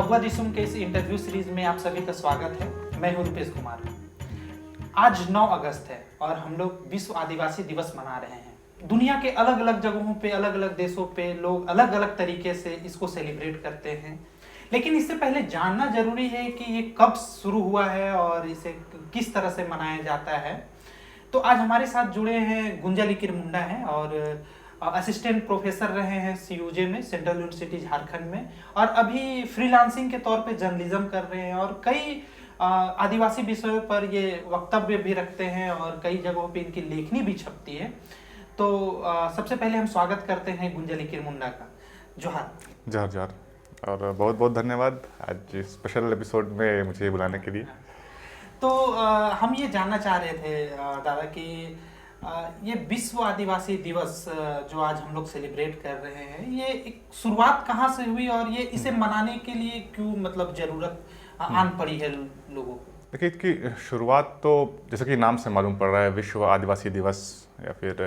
अगवा दिसुम के इस इंटरव्यू सीरीज में आप सभी का स्वागत है। मैं हूं रुपेश कुमार। आज 9 अगस्त है और हम लोग विश्व आदिवासी दिवस मना रहे हैं। दुनिया के अलग अलग जगहों पे, अलग अलग देशों पे लोग अलग अलग तरीके से इसको सेलिब्रेट करते हैं, लेकिन इससे पहले जानना जरूरी है कि ये कब शुरू हुआ है और इसे किस तरह से मनाया जाता है। तो आज हमारे साथ जुड़े हैं गुंजा लिकिर मुंडा हैं और असिस्टेंट प्रोफेसर रहे हैं सीयूजे में, सेंट्रल यूनिवर्सिटी झारखंड में, और अभी फ्रीलांसिंग के तौर पे जर्नलिज्म कर रहे हैं और कई आदिवासी विषयों पर ये वक्तव्य भी रखते हैं और कई जगहों पे इनकी लेखनी भी छपती है। तो सबसे पहले हम स्वागत करते हैं गुंजा लिकिर मुंडा का। जोहार। जोहार जोहार और बहुत बहुत धन्यवाद आज स्पेशल एपिसोड में मुझे बुलाने के लिए। तो हम ये जानना चाह रहे थे दादा कि ये विश्व आदिवासी दिवस जो आज हम लोग सेलिब्रेट कर रहे हैं, ये एक शुरुआत कहाँ से हुई और ये इसे मनाने के लिए क्यों मतलब जरूरत आन पड़ी है लोगों को? देखिए, इसकी शुरुआत तो जैसे कि नाम से मालूम पड़ रहा है, विश्व आदिवासी दिवस या फिर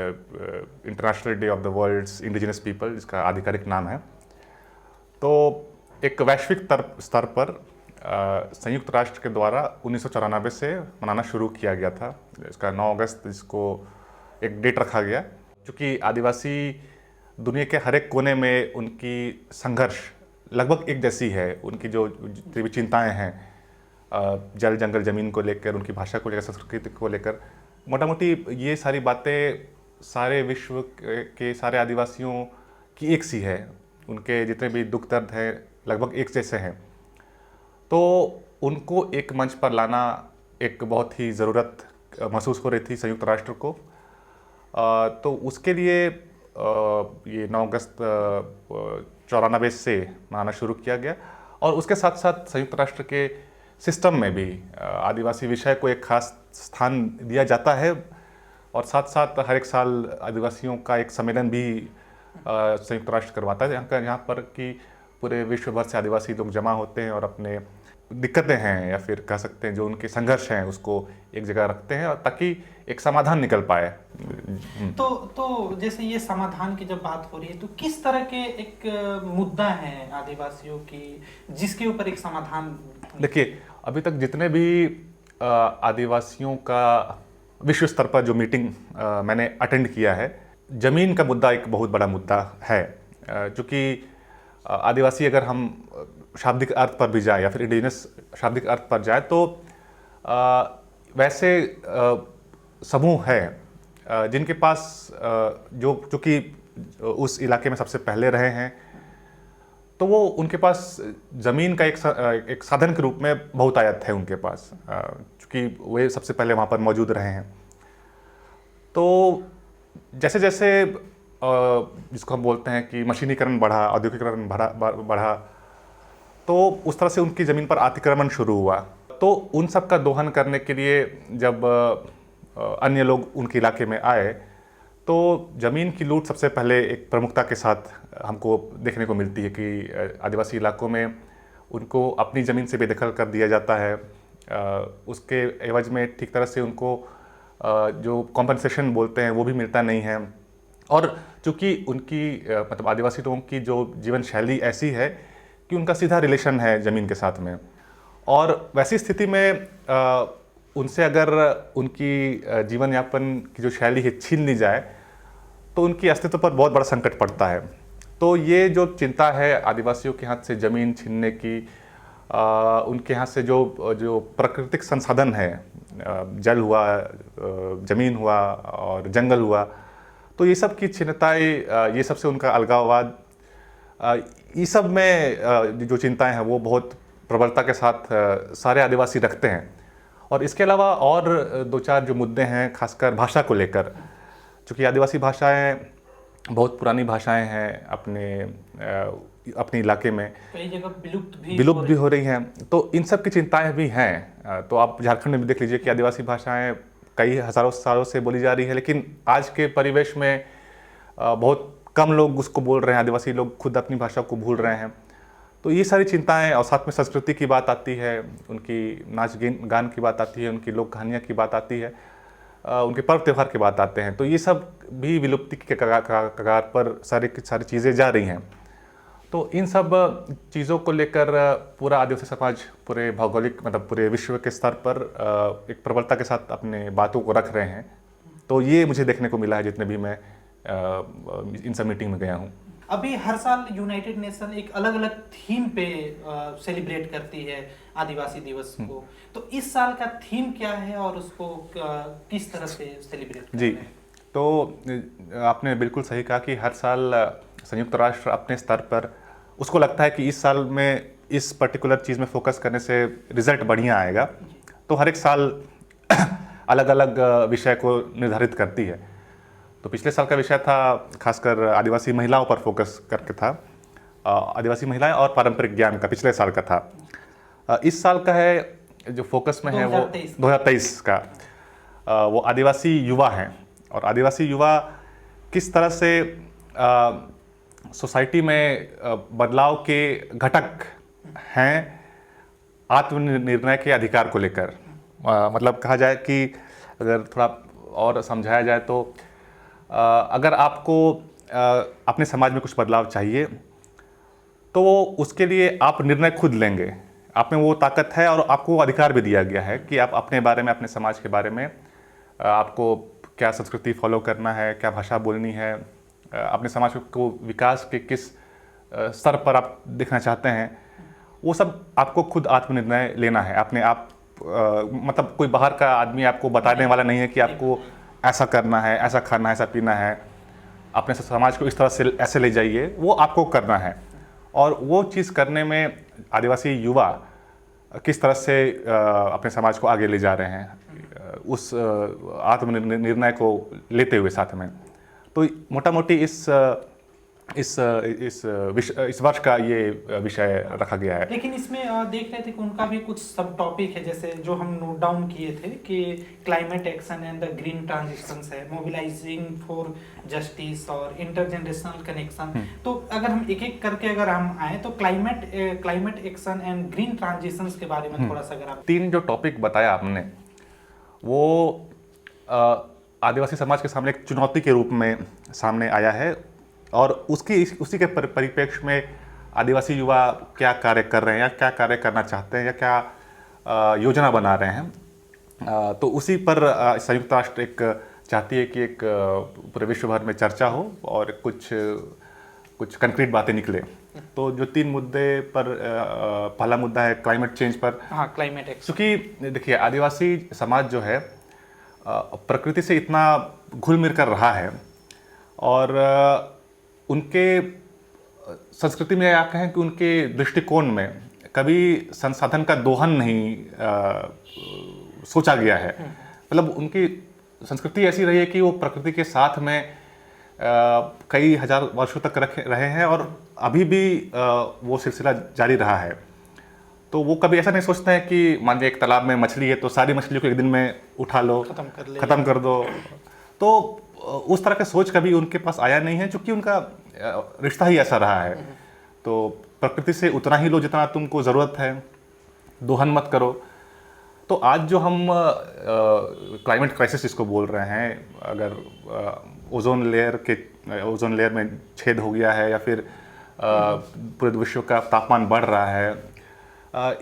international day of the world's indigenous people, जिसका आधिकारिक नाम है। तो एक वैश्विक स्तर पर संयुक्त राष्ट्र के द्वारा 1994 से मनाना शुरू किया गया था। इसका 9 अगस्त जिसको एक डेट रखा गया, क्योंकि आदिवासी दुनिया के हर एक कोने में उनकी संघर्ष लगभग एक जैसी है। उनकी जो भी चिंताएं हैं, जल जंगल ज़मीन को लेकर, उनकी भाषा को लेकर, संस्कृति को लेकर, मोटा मोटी ये सारी बातें सारे विश्व के सारे आदिवासियों की एक सी है। उनके जितने भी दुख दर्द हैं लगभग एक जैसे हैं। तो उनको एक मंच पर लाना एक बहुत ही ज़रूरत महसूस हो रही थी संयुक्त राष्ट्र को। तो उसके लिए ये 9 अगस्त 94 से मनाना शुरू किया गया और उसके साथ साथ संयुक्त राष्ट्र के सिस्टम में भी आदिवासी विषय को एक खास स्थान दिया जाता है और साथ साथ हर एक साल आदिवासियों का एक सम्मेलन भी संयुक्त राष्ट्र करवाता है, यहाँ पर कि पूरे विश्व भर से आदिवासी लोग जमा होते हैं और अपने दिक्कतें हैं या फिर कह सकते हैं जो उनके संघर्ष हैं उसको एक जगह रखते हैं और ताकि एक समाधान निकल पाए। तो जैसे ये समाधान की जब बात हो रही है, तो किस तरह के एक मुद्दा है आदिवासियों की जिसके ऊपर एक समाधान? देखिए, अभी तक जितने भी आदिवासियों का विश्व स्तर पर जो मीटिंग मैंने अटेंड किया है, जमीन का मुद्दा एक बहुत बड़ा मुद्दा है। क्योंकि आदिवासी अगर हम शाब्दिक अर्थ पर भी जाए या फिर इंडिजिनस शाब्दिक अर्थ पर जाए तो वैसे समूह है जिनके पास जो चूँकि उस इलाके में सबसे पहले रहे हैं, तो वो उनके पास ज़मीन का एक साधन के रूप में बहुतायत है उनके पास, क्योंकि वे सबसे पहले वहाँ पर मौजूद रहे हैं। तो जैसे जैसे जिसको हम बोलते हैं कि मशीनीकरण बढ़ा, औद्योगिकरण बढ़ा, तो उस तरह से उनकी ज़मीन पर अतिक्रमण शुरू हुआ। तो उन सब का दोहन करने के लिए जब अन्य लोग उनके इलाके में आए, तो ज़मीन की लूट सबसे पहले एक प्रमुखता के साथ हमको देखने को मिलती है कि आदिवासी इलाकों में उनको अपनी ज़मीन से बेदखल कर दिया जाता है। उसके एवज में ठीक तरह से उनको जो कॉम्पनसेशन बोलते हैं वो भी मिलता नहीं है। और चूँकि उनकी मतलब आदिवासी लोगों की जो जीवन शैली ऐसी है कि उनका सीधा रिलेशन है ज़मीन के साथ में, और वैसी स्थिति में उनसे अगर उनकी जीवन यापन की जो शैली है छीन ली जाए तो उनकी अस्तित्व पर बहुत बड़ा संकट पड़ता है। तो ये जो चिंता है आदिवासियों के हाथ से ज़मीन छीनने की, उनके हाथ से जो प्राकृतिक संसाधन है, जल हुआ, ज़मीन हुआ और जंगल हुआ, तो ये सब की चिंताएँ, ये सब से उनका अलगाववाद, ये सब में जो चिंताएं हैं वो बहुत प्रबलता के साथ सारे आदिवासी रखते हैं। और इसके अलावा और 2-4 जो मुद्दे हैं, खासकर भाषा को लेकर, क्योंकि आदिवासी भाषाएं बहुत पुरानी भाषाएं हैं, अपने इलाके में कई जगह विलुप्त भी हो रही हैं। तो इन सब की चिंताएं भी हैं। तो आप झारखंड में भी देख लीजिए कि आदिवासी भाषाएं कई हज़ारों सालों से बोली जा रही है, लेकिन आज के परिवेश में बहुत कम लोग उसको बोल रहे हैं। आदिवासी लोग खुद अपनी भाषा को भूल रहे हैं। तो ये सारी चिंताएं, और साथ में संस्कृति की बात आती है, उनकी नाच गान की बात आती है, उनकी लोक कहानियाँ की बात आती है, उनके पर्व त्यौहार की बात आते हैं। तो ये सब भी विलुप्ति के कगार पर सारी चीज़ें जा रही हैं। तो इन सब चीज़ों को लेकर पूरा आदिवासी समाज पूरे भौगोलिक मतलब पूरे विश्व के स्तर पर एक प्रबलता के साथ अपने बातों को रख रहे हैं। तो ये मुझे देखने को मिला है जितने भी मैं इन सब मीटिंग में गया हूँ। अभी हर साल यूनाइटेड नेशन एक अलग अलग थीम पे सेलिब्रेट करती है आदिवासी दिवस को। तो इस साल का थीम क्या है और उसको किस तरह से सेलिब्रेट कर जी, रहे हैं? तो आपने बिल्कुल सही कहा कि हर साल संयुक्त राष्ट्र अपने स्तर पर उसको लगता है कि इस साल में इस पर्टिकुलर चीज़ में फोकस करने से रिजल्ट बढ़िया आएगा। तो हर एक साल अलग अलग विषय को निर्धारित करती है। तो पिछले साल का विषय था खासकर आदिवासी महिलाओं पर फोकस करके था। आदिवासी महिलाएं और पारंपरिक ज्ञान का पिछले साल का था। इस साल का है जो फोकस में है वो 2023 का वो आदिवासी युवा हैं और आदिवासी युवा किस तरह से सोसाइटी में बदलाव के घटक हैं आत्मनिर्णय के अधिकार को लेकर। मतलब कहा जाए कि अगर थोड़ा और समझाया जाए तो अगर आपको अपने समाज में कुछ बदलाव चाहिए तो वो उसके लिए आप निर्णय खुद लेंगे। आप में वो ताकत है और आपको अधिकार भी दिया गया है कि आप अपने बारे में अपने समाज के बारे में आपको क्या संस्कृति फॉलो करना है, क्या भाषा बोलनी है, अपने समाज को विकास के किस स्तर पर आप देखना चाहते हैं, वो सब आपको खुद आत्मनिर्णय लेना है अपने आप। मतलब कोई बाहर का आदमी आपको बताने वाला नहीं है कि आपको ऐसा करना है, ऐसा खाना है, ऐसा पीना है, अपने समाज को इस तरह से ऐसे ले जाइए, वो आपको करना है। और वो चीज़ करने में आदिवासी युवा किस तरह से अपने समाज को आगे ले जा रहे हैं उस आत्मनिर्णय को लेते हुए साथ में। तो मोटा मोटी इस वर्ष का ये विषय रखा गया है। लेकिन इसमें देख रहे थे कि उनका भी कुछ सब टॉपिक है, जैसे जो हम नोट डाउन किए थे कि climate action and the green transitions है, मोबिलाइजिंग फॉर जस्टिस और इंटरजेनरेशनल कनेक्शन। तो अगर हम एक एक करके अगर हम आए तो climate action and green transitions के बारे में थोड़ा सा अगर आप 3 जो टॉपिक बताया आपने वो आदिवासी समाज के सामने एक चुनौती के रूप में सामने आया है और उसी के परिप्रेक्ष्य में आदिवासी युवा क्या कार्य कर रहे हैं या क्या कार्य करना चाहते हैं या क्या योजना बना रहे हैं। तो उसी पर संयुक्त राष्ट्र एक चाहती है कि एक पूरे विश्व भर में चर्चा हो और कुछ कंक्रीट बातें निकले। तो जो 3 मुद्दे पर पहला मुद्दा है क्लाइमेट चेंज पर। हाँ, क्लाइमेट एक्शन। क्योंकि देखिए आदिवासी समाज जो है प्रकृति से इतना घुल मिल कर रहा है और उनके संस्कृति में या कहें कि उनके दृष्टिकोण में कभी संसाधन का दोहन नहीं सोचा गया है। मतलब उनकी संस्कृति ऐसी रही है कि वो प्रकृति के साथ में कई हजार वर्षों तक रहे हैं और अभी भी वो सिलसिला जारी रहा है। तो वो कभी ऐसा नहीं सोचते हैं कि मान लीजिए एक तालाब में मछली है तो सारी मछलियों को एक दिन में उठा लो, खत्म कर दो। तो उस तरह का सोच कभी उनके पास आया नहीं है, क्योंकि उनका रिश्ता ही ऐसा रहा है। तो प्रकृति से उतना ही लो जितना तुमको ज़रूरत है, दोहन मत करो। तो आज जो हम क्लाइमेट क्राइसिस जिसको बोल रहे हैं, अगर ओजोन लेयर में छेद हो गया है या फिर पूरे विश्व का तापमान बढ़ रहा है,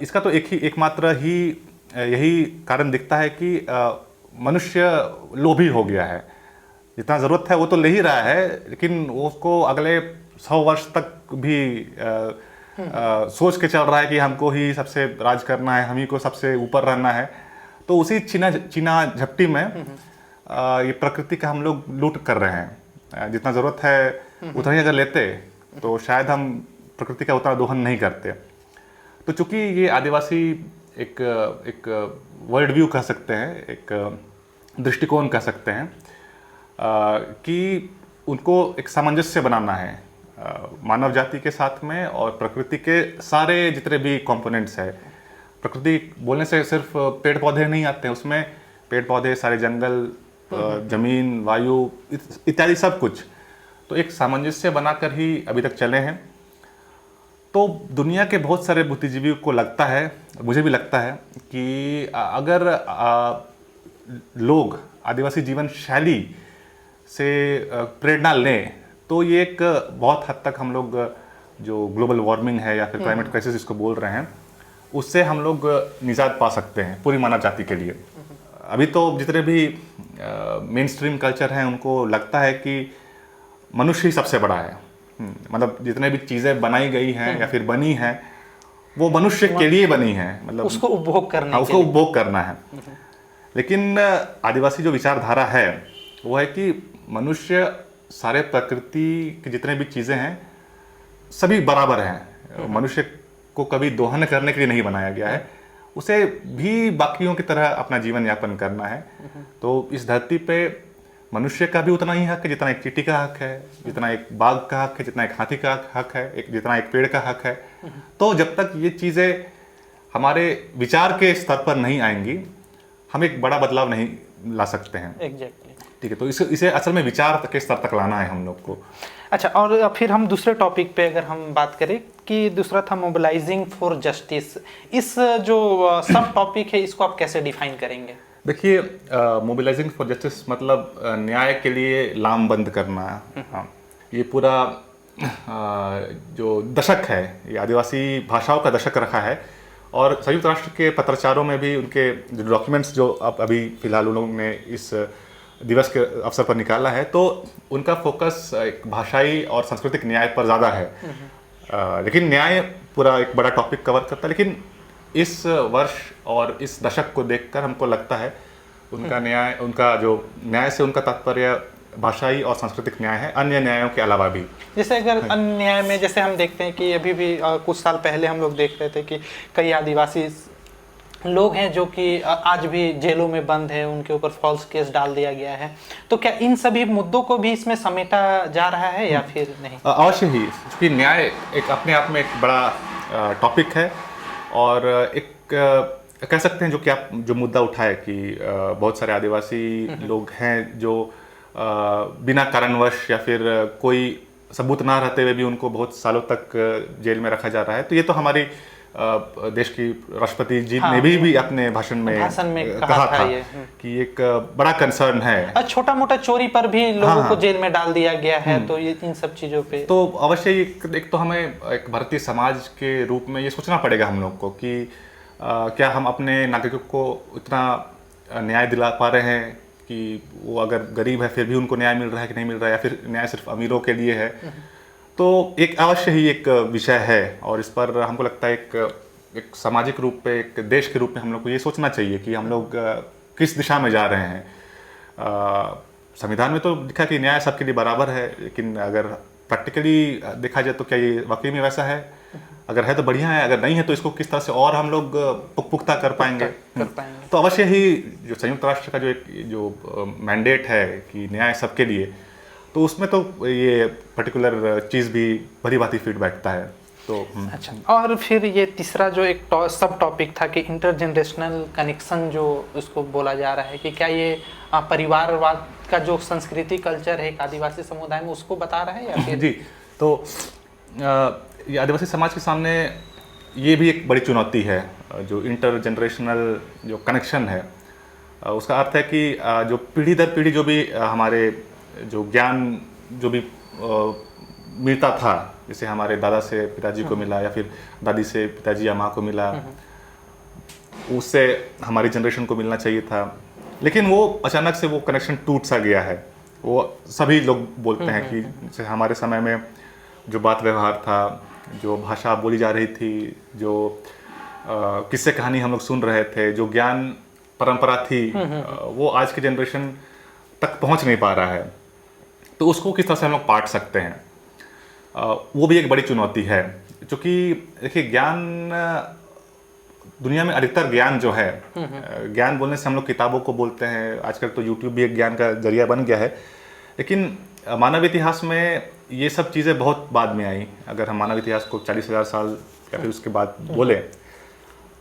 इसका तो एकमात्र ही यही कारण दिखता है कि मनुष्य लोभी हो गया है। जितना ज़रूरत है वो तो ले ही रहा है, लेकिन उसको अगले 100 वर्ष तक भी सोच के चल रहा है कि हमको ही सबसे राज करना है, हम ही को सबसे ऊपर रहना है। तो उसी चीना झपटी में ये प्रकृति का हम लोग लूट कर रहे हैं। जितना ज़रूरत है उतना ही अगर लेते तो शायद हम प्रकृति का उतना दोहन नहीं करते। तो चूंकि ये आदिवासी एक वर्ल्ड व्यू कह सकते हैं, एक दृष्टिकोण कह सकते हैं कि उनको एक सामंजस्य बनाना है मानव जाति के साथ में और प्रकृति के सारे जितने भी कंपोनेंट्स है। प्रकृति बोलने से सिर्फ पेड़ पौधे नहीं आते हैं, उसमें पेड़ पौधे, सारे जंगल, जमीन, वायु इत्यादि सब कुछ। तो एक सामंजस्य बनाकर ही अभी तक चले हैं। तो दुनिया के बहुत सारे बुद्धिजीवियों को लगता है, मुझे भी लगता है कि अगर लोग आदिवासी जीवन शैली से प्रेरणा लें तो ये एक बहुत हद तक हम लोग जो ग्लोबल वार्मिंग है या फिर क्लाइमेट क्राइसिस जिसको बोल रहे हैं, उससे हम लोग निजात पा सकते हैं पूरी मानव जाति के लिए। अभी तो जितने भी मेन स्ट्रीम कल्चर हैं उनको लगता है कि मनुष्य ही सबसे बड़ा है। मतलब जितने भी चीज़ें बनाई गई हैं या फिर बनी हैं वो मनुष्य के लिए बनी हैं, मतलब उसको उपभोग करने उसको उपभोग करना है। लेकिन आदिवासी जो विचारधारा है वो है कि मनुष्य सारे प्रकृति की जितने भी चीज़ें हैं सभी बराबर हैं। मनुष्य को कभी दोहन करने के लिए नहीं बनाया गया है, उसे भी बाकियों की तरह अपना जीवन यापन करना है। तो इस धरती पे मनुष्य का भी उतना ही हक है जितना एक चींटी का हक है, जितना एक बाघ का हक है, जितना एक हाथी का हक है, जितना एक पेड़ का हक है। तो जब तक ये चीज़ें हमारे विचार के स्तर पर नहीं आएंगी हम एक बड़ा बदलाव नहीं ला सकते हैं। एग्जैक्टली। ठीक है, तो इसे असल में विचार के स्तर तक लाना है हम लोग को। अच्छा, और फिर हम दूसरे टॉपिक पे अगर हम बात करें कि दूसरा था मोबिलाइजिंग फॉर जस्टिस, इस जो सब टॉपिक है इसको आप कैसे डिफाइन करेंगे? देखिए, मोबिलाइजिंग फॉर जस्टिस मतलब न्याय के लिए लामबंद करना। हाँ, ये पूरा जो दशक है ये आदिवासी भाषाओं का दशक रखा है और संयुक्त राष्ट्र के पत्राचारों में भी उनके जो डॉक्यूमेंट्स जो अब अभी फिलहाल उन लोगों ने इस दिवस के अवसर पर निकाला है तो उनका फोकस एक भाषाई और सांस्कृतिक न्याय पर ज़्यादा है। लेकिन न्याय पूरा एक बड़ा टॉपिक कवर करता है, लेकिन इस वर्ष और इस दशक को देखकर हमको लगता है उनका जो न्याय से उनका तात्पर्य भाषाई और सांस्कृतिक न्याय है, अन्य न्यायों के अलावा भी। जैसे अगर अन्य न्याय में जैसे हम देखते हैं कि अभी भी कुछ साल पहले हम लोग देख रहे थे कि कई आदिवासी लोग हैं जो कि आज भी जेलों में बंद है, उनके ऊपर फॉल्स केस डाल दिया गया है। तो क्या इन सभी मुद्दों को भी इसमें समेटा जा रहा है या फिर नहीं? अवश्य ही, क्योंकि न्याय एक अपने आप में एक बड़ा टॉपिक है और एक कह सकते हैं जो कि आप जो मुद्दा उठाए कि बहुत सारे आदिवासी लोग हैं जो बिना कारणवश या फिर कोई सबूत ना रहते हुए भी उनको बहुत सालों तक जेल में रखा जा रहा है। तो ये तो हमारी देश की राष्ट्रपति जी ने भी अपने भाषण में कहा था कि एक बड़ा कंसर्न है। छोटा मोटा चोरी पर भी लोगों को जेल में डाल दिया गया है। तो ये इन सब चीजों पे तो अवश्य एक तो हमें एक भारतीय समाज के रूप में ये सोचना पड़ेगा हम लोग को कि क्या हम अपने नागरिकों को इतना न्याय दिला पा रहे हैं कि वो अगर गरीब है फिर भी उनको न्याय मिल रहा है कि नहीं मिल रहा है, या फिर न्याय सिर्फ अमीरों के लिए है। तो एक अवश्य ही एक विषय है और इस पर हमको लगता है एक सामाजिक रूप पे, एक देश के रूप में हम लोग को ये सोचना चाहिए कि हम लोग किस दिशा में जा रहे हैं। संविधान में तो लिखा कि न्याय सबके लिए बराबर है, लेकिन अगर प्रैक्टिकली देखा जाए तो क्या ये वाकई में वैसा है? अगर है तो बढ़िया है, अगर नहीं है तो इसको किस तरह से और हम लोग पुख्ता कर पाएंगे। तो अवश्य ही जो संयुक्त राष्ट्र का जो मैंडेट है कि न्याय सबके लिए, तो उसमें तो ये पर्टिकुलर चीज़ भी भली भांति फिट बैठता है। तो अच्छा, और फिर ये तीसरा जो एक सब टॉपिक था कि इंटरजेनरेशनल कनेक्शन जो उसको बोला जा रहा है कि क्या ये परिवारवाद का जो संस्कृति कल्चर है एक आदिवासी समुदाय में उसको बता रहा है या फिर? जी, तो ये आदिवासी समाज के सामने ये भी एक बड़ी चुनौती है। जो इंटरजेनरेशनल जो कनेक्शन है उसका अर्थ है कि जो पीढ़ी दर पीढ़ी जो भी हमारे जो ज्ञान जो भी मिलता था, जैसे हमारे दादा से पिताजी को मिला या फिर दादी से पिताजी या माँ को मिला, उससे हमारी जनरेशन को मिलना चाहिए था, लेकिन वो अचानक से वो कनेक्शन टूट सा गया है। वो सभी लोग बोलते हैं कि जैसे हमारे समय में जो बात व्यवहार था, जो भाषा बोली जा रही थी, जो किस्से कहानी हम लोग सुन रहे थे, जो ज्ञान परंपरा थी, वो आज की जनरेशन तक पहुंच नहीं पा रहा है। तो उसको किस तरह से हम लोग बांट सकते हैं, वो भी एक बड़ी चुनौती है। क्योंकि देखिए, ज्ञान दुनिया में अधिकतर ज्ञान जो है, ज्ञान बोलने से हम लोग किताबों को बोलते हैं, आजकल तो यूट्यूब भी एक ज्ञान का जरिया बन गया है, लेकिन मानव इतिहास में ये सब चीज़ें बहुत बाद में आई। अगर हम मानव इतिहास को 40,000 साल या फिर उसके बाद बोले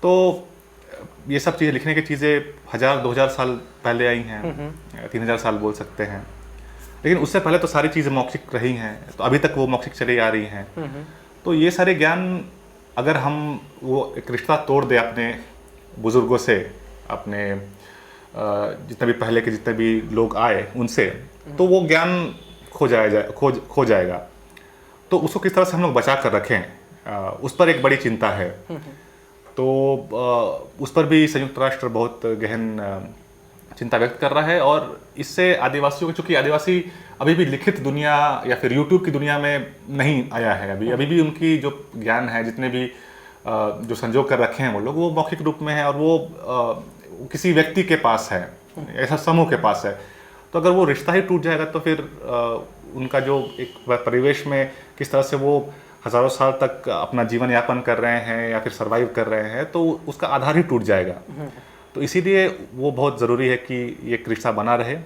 तो ये सब चीज़ें लिखने की चीज़ें 1000-2000 साल पहले आई हैं, 3000 साल बोल सकते हैं। लेकिन उससे पहले तो सारी चीज़ें मौखिक रही हैं, तो अभी तक वो मौखिक चली आ रही हैं। तो ये सारे ज्ञान अगर हम वो एक रिश्ता तोड़ दे अपने बुज़ुर्गों से, अपने जितने भी पहले के जितने भी लोग आए उनसे, तो वो ज्ञान खो जाएगा। तो उसको किस तरह से हम लोग बचा कर रखें, उस पर एक बड़ी चिंता है। तो उस पर भी संयुक्त राष्ट्र बहुत गहन चिंता व्यक्त कर रहा है। और इससे आदिवासियों को, चूंकि आदिवासी अभी भी लिखित दुनिया या फिर यूट्यूब की दुनिया में नहीं आया है, अभी भी उनकी जो ज्ञान है, जितने भी जो संजो कर रखे हैं वो लोग, वो मौखिक रूप में है और वो किसी व्यक्ति के पास है, ऐसा समूह के पास है। तो अगर वो रिश्ता ही टूट जाएगा तो फिर उनका जो एक परिवेश में किस तरह से वो हजारों साल तक अपना जीवन यापन कर रहे हैं या फिर सरवाइव कर रहे हैं, तो उसका आधार ही टूट जाएगा। तो इसीलिए वो बहुत ज़रूरी है कि ये रिश्ता बना रहे।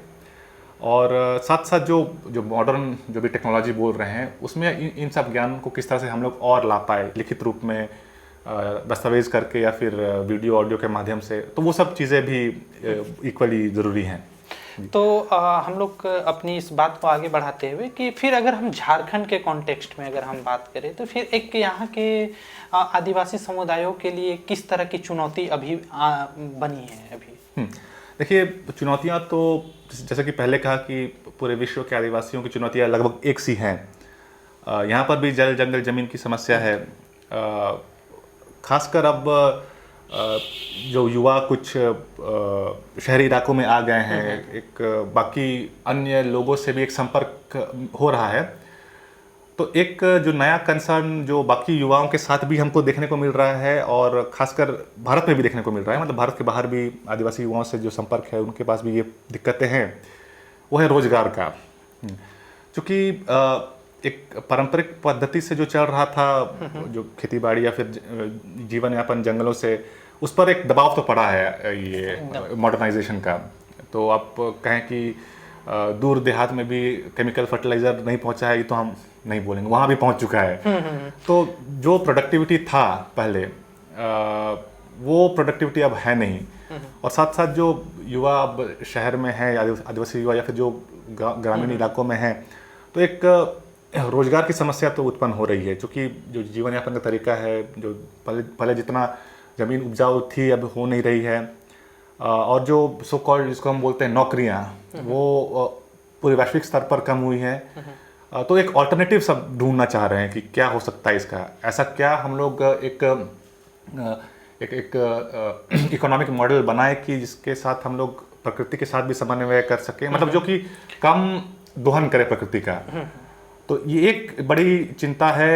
और साथ साथ जो मॉडर्न जो भी टेक्नोलॉजी बोल रहे हैं, उसमें इन सब ज्ञान को किस तरह से हम लोग और ला पाए, लिखित रूप में दस्तावेज करके या फिर वीडियो ऑडियो के माध्यम से, तो वो सब चीज़ें भी इक्वली ज़रूरी हैं। तो हम लोग अपनी इस बात को आगे बढ़ाते हुए कि फिर अगर हम झारखंड के कॉन्टेक्स्ट में अगर हम बात करें, तो फिर एक यहाँ के आदिवासी समुदायों के लिए किस तरह की चुनौती अभी बनी है अभी? देखिए, चुनौतियाँ तो जैसे कि पहले कहा कि पूरे विश्व के आदिवासियों की चुनौतियाँ लगभग एक सी हैं। यहाँ पर भी जल जंगल ज़मीन की समस्या है। खासकर अब जो युवा कुछ शहरी इलाकों में आ गए हैं, एक बाकी अन्य लोगों से भी एक संपर्क हो रहा है। तो एक जो नया कंसर्न जो बाकी युवाओं के साथ भी हमको देखने को मिल रहा है, और खासकर भारत में भी देखने को मिल रहा है, मतलब भारत के बाहर भी आदिवासी युवाओं से जो संपर्क है, उनके पास भी ये दिक्कतें हैं, वो है रोजगार का। क्योंकि एक पारंपरिक पद्धति से जो चल रहा था, जो खेती बाड़ी या फिर जीवन यापन जंगलों से, उस पर एक दबाव तो पड़ा है ये मॉडर्नाइजेशन का। तो आप कहें कि दूर देहात में भी केमिकल फर्टिलाइजर नहीं पहुंचा है, ये तो हम नहीं बोलेंगे, वहाँ भी पहुंच चुका है। तो जो प्रोडक्टिविटी था पहले, वो प्रोडक्टिविटी अब है नहीं। और साथ साथ जो युवा अब शहर में है, आदिवासी युवा या फिर जो ग्रामीण इलाकों में है, तो एक रोजगार की समस्या तो उत्पन्न हो रही है। क्योंकि जो जीवन यापन का तरीका है, जो पहले जितना ज़मीन उपजाऊ थी, अब हो नहीं रही है। और जो सो कॉल्ड, जिसको हम बोलते हैं नौकरियां, वो पूरे वैश्विक स्तर पर कम हुई हैं। तो एक ऑल्टरनेटिव सब ढूंढना चाह रहे हैं कि क्या हो सकता है इसका, ऐसा क्या हम लोग एक इकोनॉमिक मॉडल बनाए कि जिसके साथ हम लोग प्रकृति के साथ भी समन्वय कर सकें, मतलब जो कि कम दोहन करे प्रकृति का। तो ये एक बड़ी चिंता है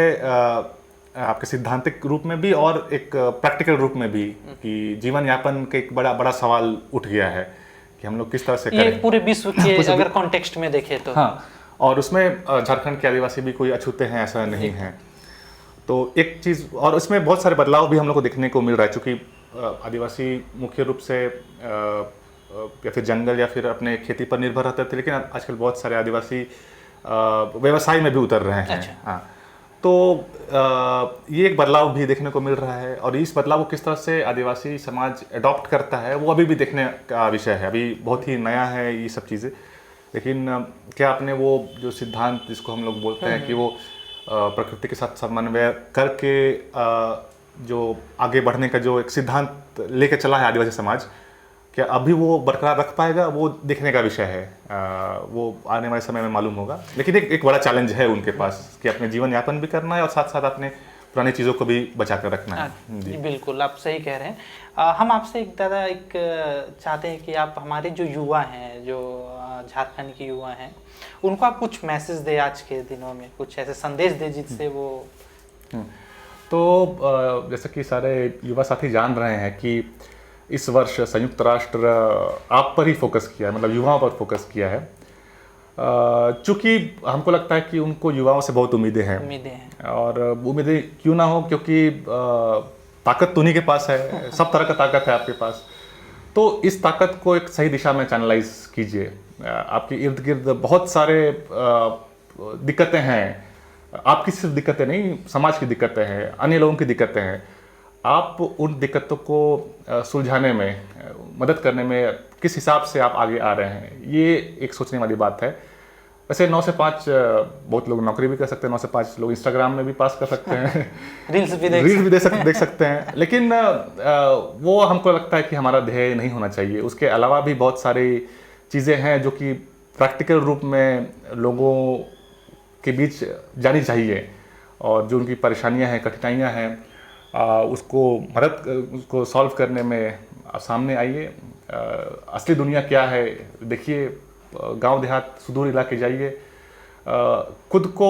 आपके सिद्धांतिक रूप में भी और एक प्रैक्टिकल रूप में भी, कि जीवन यापन का एक बड़ा सवाल उठ गया है कि हम लोग किस तरह से करें। ये पूरे विश्व के अगर कॉन्टेक्स्ट में देखें तो। हाँ, और उसमें झारखंड के आदिवासी भी कोई अछूते हैं ऐसा नहीं है। तो एक चीज़, और इसमें बहुत सारे बदलाव भी हम लोग को देखने को मिल रहा है। चूँकि आदिवासी मुख्य रूप से या फिर जंगल या फिर अपने खेती पर निर्भर रहते थे, लेकिन आजकल बहुत सारे आदिवासी व्यवसाय में भी उतर रहे हैं। अच्छा। हाँ, तो ये एक बदलाव भी देखने को मिल रहा है। और इस बदलाव को किस तरह से आदिवासी समाज अडॉप्ट करता है, वो अभी भी देखने का विषय है। अभी बहुत ही नया है ये सब चीज़ें। लेकिन क्या आपने वो जो सिद्धांत जिसको हम लोग बोलते हैं कि वो प्रकृति के साथ समन्वय करके जो आगे बढ़ने का जो एक सिद्धांत लेके चला है आदिवासी समाज, क्या अभी वो बरकरार रख पाएगा, वो देखने का विषय है। वो आने वाले समय में मालूम होगा। लेकिन एक बड़ा चैलेंज है उनके पास कि अपने जीवन यापन भी करना है और साथ साथ अपने पुरानी चीज़ों को भी बचा कर रखना है। जी बिल्कुल, आप सही कह रहे हैं। हम आपसे एक चाहते हैं कि आप हमारे जो युवा हैं, जो झारखंड के युवा हैं, उनको आप कुछ मैसेज दे आज के दिनों में, कुछ ऐसे संदेश दे जिससे वो। तो जैसा कि सारे युवा साथी जान रहे हैं कि इस वर्ष संयुक्त राष्ट्र आप पर ही फोकस किया है, मतलब युवाओं पर फोकस किया है। चूँकि हमको लगता है कि उनको युवाओं से बहुत उम्मीदें हैं। और उम्मीदें क्यों ना हो, क्योंकि ताकत तो उन्हीं के पास है, सब तरह का ताकत है आपके पास। तो इस ताकत को एक सही दिशा में चैनलाइज कीजिए। आपके इर्द गिर्द बहुत सारे दिक्कतें हैं, आपकी सिर्फ दिक्कतें नहीं, समाज की दिक्कतें हैं, अन्य लोगों की दिक्कतें हैं। आप उन दिक्कतों को सुलझाने में, मदद करने में किस हिसाब से आप आगे आ रहे हैं, ये एक सोचने वाली बात है। वैसे 9 से 5 बहुत लोग नौकरी भी कर सकते हैं, 9 से 5 लोग इंस्टाग्राम में भी पास कर सकते हैं, रील्स भी देख सकते हैं। लेकिन वो हमको लगता है कि हमारा ध्येय नहीं होना चाहिए। उसके अलावा भी बहुत सारी चीज़ें हैं जो कि प्रैक्टिकल रूप में लोगों के बीच जानी चाहिए। और जो उनकी परेशानियां हैं, कठिनाइयां हैं, उसको सॉल्व करने में आप सामने आइए। असली दुनिया क्या है देखिए, गांव देहात सुदूर इलाके जाइए, खुद को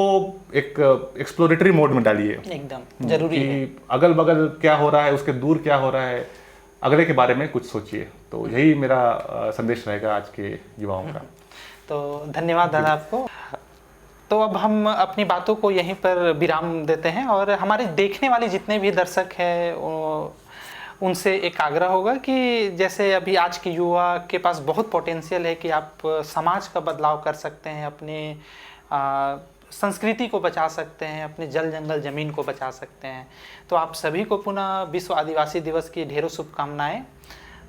एक एक्सप्लोरेटरी मोड में डालिए। एकदम जरूरी है कि अगल बगल क्या हो रहा है, उसके दूर क्या हो रहा है, अगले के बारे में कुछ सोचिए। तो यही मेरा संदेश रहेगा आज के युवाओं का। तो धन्यवाद दादा आपको। तो अब हम अपनी बातों को यहीं पर विराम देते हैं और हमारे देखने वाले जितने भी दर्शक हैं उनसे एक आग्रह होगा कि जैसे अभी आज के युवा के पास बहुत पोटेंशियल है कि आप समाज का बदलाव कर सकते हैं, अपने संस्कृति को बचा सकते हैं, अपने जल जंगल ज़मीन को बचा सकते हैं। तो आप सभी को पुनः विश्व आदिवासी दिवस की ढेरों शुभकामनाएं,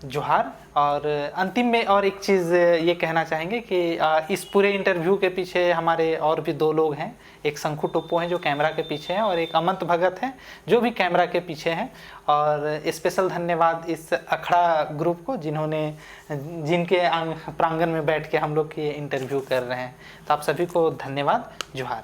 जोहार। और अंतिम में और एक चीज़ ये कहना चाहेंगे कि इस पूरे इंटरव्यू के पीछे हमारे और भी 2 लोग हैं। एक शंखु टोप्पो हैं जो कैमरा के पीछे हैं और एक अमंत भगत हैं जो भी कैमरा के पीछे हैं। और स्पेशल धन्यवाद इस अखड़ा ग्रुप को जिनके प्रांगण में बैठ के हम लोग ये इंटरव्यू कर रहे हैं। तो आप सभी को धन्यवाद, जोहार।